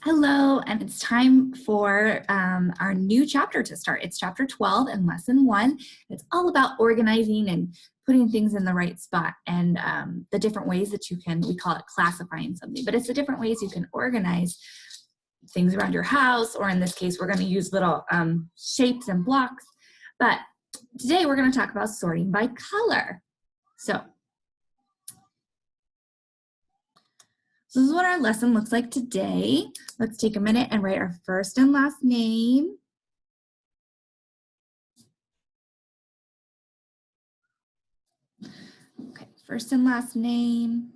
Hello, and it's time for our new chapter to start. It's chapter 12 and lesson 1. It's all about organizing and putting things in the right spot and the different ways that you can, we call it classifying something, but it's the different ways you can organize things around your house, or in this case, we're going to use little shapes and blocks. But today we're going to talk about sorting by color. So this is what our lesson looks like today. Let's take a minute and write our first and last name. Okay, first and last name.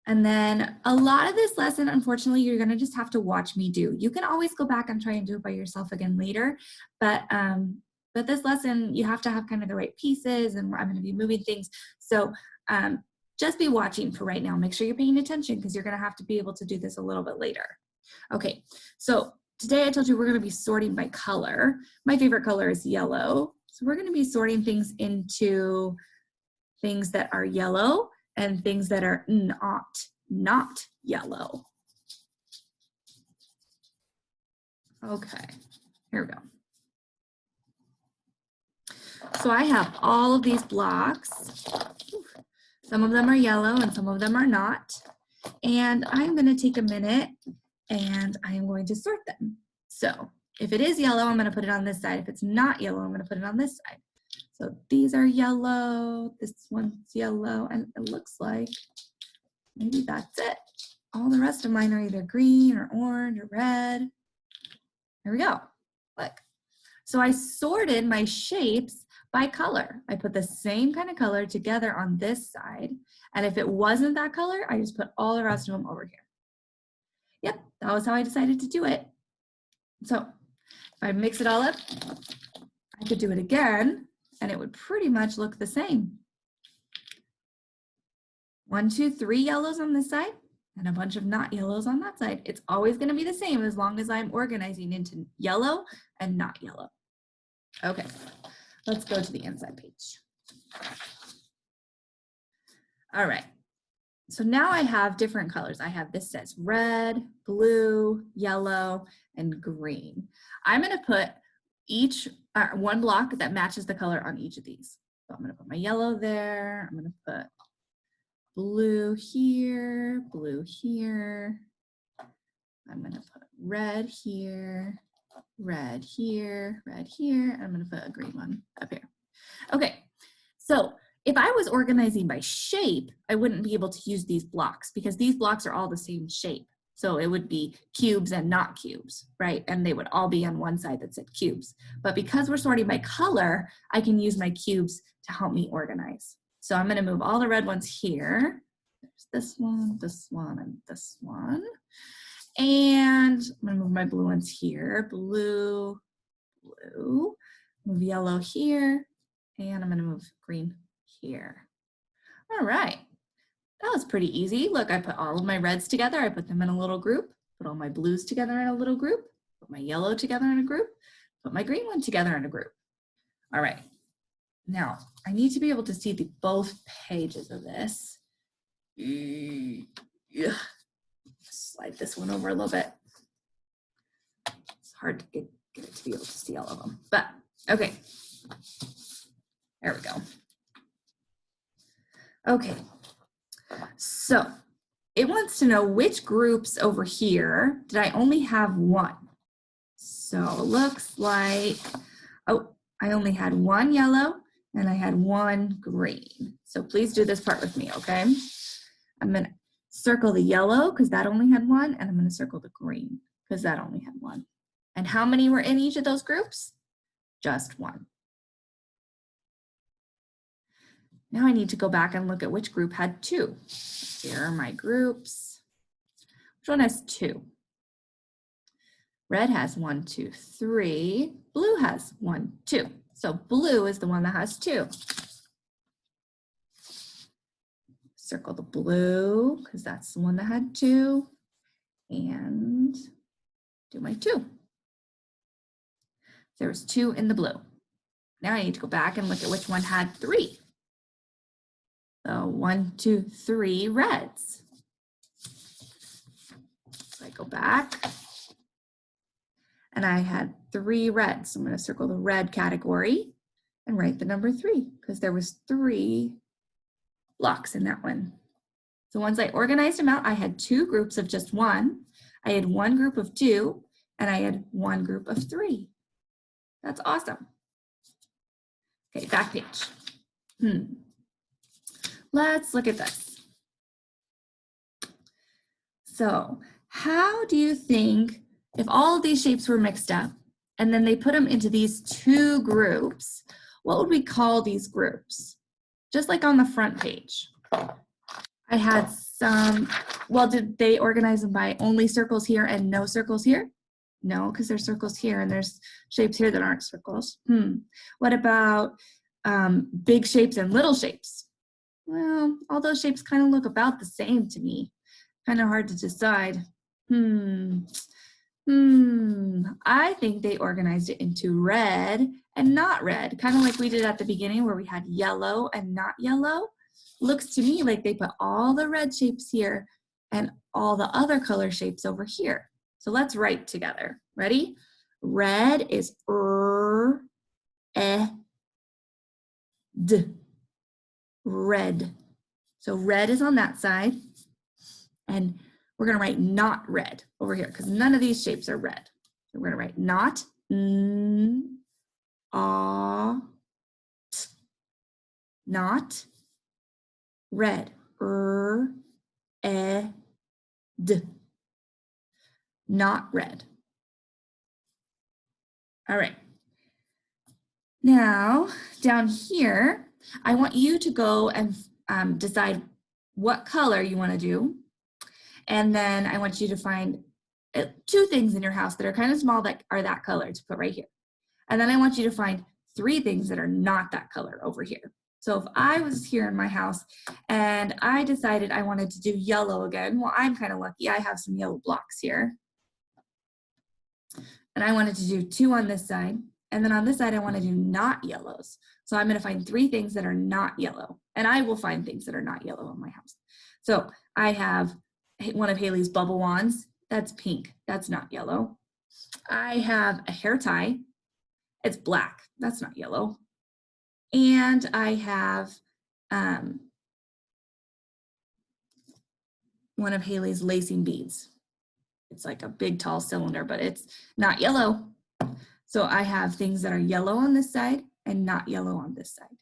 And then a lot of this lesson, unfortunately, you're gonna just have to watch me do. You can always go back and try and do it by yourself again later, but this lesson, you have to have kind of the right pieces, and I'm gonna be moving things. So just be watching for right now. Make sure you're paying attention because you're gonna have to be able to do this a little bit later. Okay, so today I told you we're gonna be sorting by color. My favorite color is yellow. So we're gonna be sorting things into things that are yellow and things that are not yellow. Okay, here we go. So I have all of these blocks. Some of them are yellow and some of them are not. And I'm going to take a minute and I am going to sort them. So if it is yellow, I'm going to put it on this side. If it's not yellow, I'm going to put it on this side. So these are yellow, this one's yellow, and it looks like maybe that's it. All the rest of mine are either green or orange or red. There we go, look. So I sorted my shapes by color. I put the same kind of color together on this side, and if it wasn't that color, I just put all the rest of them over here. Yep, that was how I decided to do it. So if I mix it all up, I could do it again, and it would pretty much look the same. 1, 2, 3 yellows on this side and a bunch of not yellows on that side. It's always going to be the same as long as I'm organizing into yellow and not yellow. Okay, let's go to the inside page. All right, so now I have different colors. I have, this says red, blue, yellow, and green. I'm going to put each one block that matches the color on each of these. So I'm going to put my yellow there. I'm going to put blue here, blue here. I'm going to put red here, red here, red here. And I'm going to put a green one up here. Okay, so if I was organizing by shape, I wouldn't be able to use these blocks because these blocks are all the same shape. So it would be cubes and not cubes, right? And they would all be on one side that said cubes. But because we're sorting by color, I can use my cubes to help me organize. So I'm going to move all the red ones here. There's this one, and this one. And I'm going to move my blue ones here. Blue, blue. Move yellow here. And I'm going to move green here. All right. That was pretty easy. Look, I put all of my reds together. I put them in a little group. Put all my blues together in a little group. Put my yellow together in a group. Put my green one together in a group. All right. Now, I need to be able to see both pages of this. Yeah. Slide this one over a little bit. It's hard to get it to be able to see all of them. But, okay. There we go. Okay. So it wants to know which groups over here did I only have one. So it looks like, oh, I only had one yellow and I had one green. So please do this part with me, okay? I'm going to circle the yellow because that only had one, and I'm going to circle the green because that only had one. And how many were in each of those groups? Just one. Now I need to go back and look at which group had 2. Here are my groups. Which one has 2? Red has 1, 2, 3. Blue has 1, 2. So blue is the one that has 2. Circle the blue because that's the one that had 2. And do my 2. There was 2 in the blue. Now I need to go back and look at which one had 3. So 1, 2, 3 reds. go back. And I had 3 reds. So I'm going to circle the red category and write the number 3 because there was 3 blocks in that one. So once I organized them out, I had 2 groups of just 1. I had 1 group of 2, and I had 1 group of 3. That's awesome. Okay, back page. Let's look at this. So how do you think, if all of these shapes were mixed up and then they put them into these 2 groups, what would we call these groups? Just like on the front page. I had some, well, did they organize them by only circles here and no circles here? No, because there's circles here and there's shapes here that aren't circles. What about big shapes and little shapes? Well, all those shapes kind of look about the same to me. Kind of hard to decide. I think they organized it into red and not red, kind of like we did at the beginning where we had yellow and not yellow. Looks to me like they put all the red shapes here and all the other color shapes over here. So let's write together. Ready? Red is D. Red. So red is on that side. And we're going to write not red over here because none of these shapes are red. So we're going to write not, not red. D. Not red. All right. Now, down here, I want you to go and decide what color you want to do. And then I want you to find 2 things in your house that are kind of small that are that color to put right here. And then I want you to find 3 things that are not that color over here. So if I was here in my house and I decided I wanted to do yellow again, well, I'm kind of lucky. I have some yellow blocks here. And I wanted to do 2 on this side. And then on this side, I want to do not yellows. So I'm going to find 3 things that are not yellow. And I will find things that are not yellow in my house. So I have one of Haley's bubble wands. That's pink. That's not yellow. I have a hair tie. It's black. That's not yellow. And I have one of Haley's lacing beads. It's like a big tall cylinder, but it's not yellow. So I have things that are yellow on this side and not yellow on this side.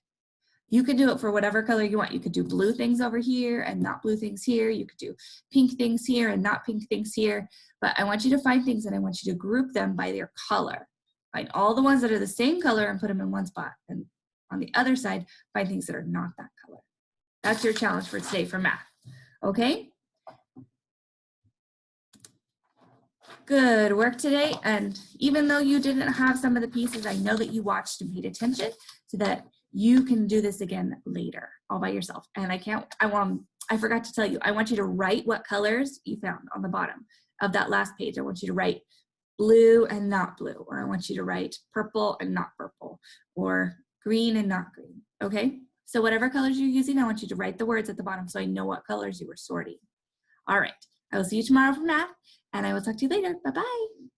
You could do it for whatever color you want. You could do blue things over here and not blue things here. You could do pink things here and not pink things here. But I want you to find things and I want you to group them by their color. Find all the ones that are the same color and put them in one spot. And on the other side, find things that are not that color. That's your challenge for today for math. Okay? Good work today. And even though you didn't have some of the pieces, I know that you watched and paid attention so that you can do this again later all by yourself. And I forgot to tell you, I want you to write what colors you found on the bottom of that last page. I want you to write blue and not blue, or I want you to write purple and not purple, or green and not green, okay? So whatever colors you're using, I want you to write the words at the bottom so I know what colors you were sorting. All right, I will see you tomorrow for math, and I will talk to you later. Bye-bye.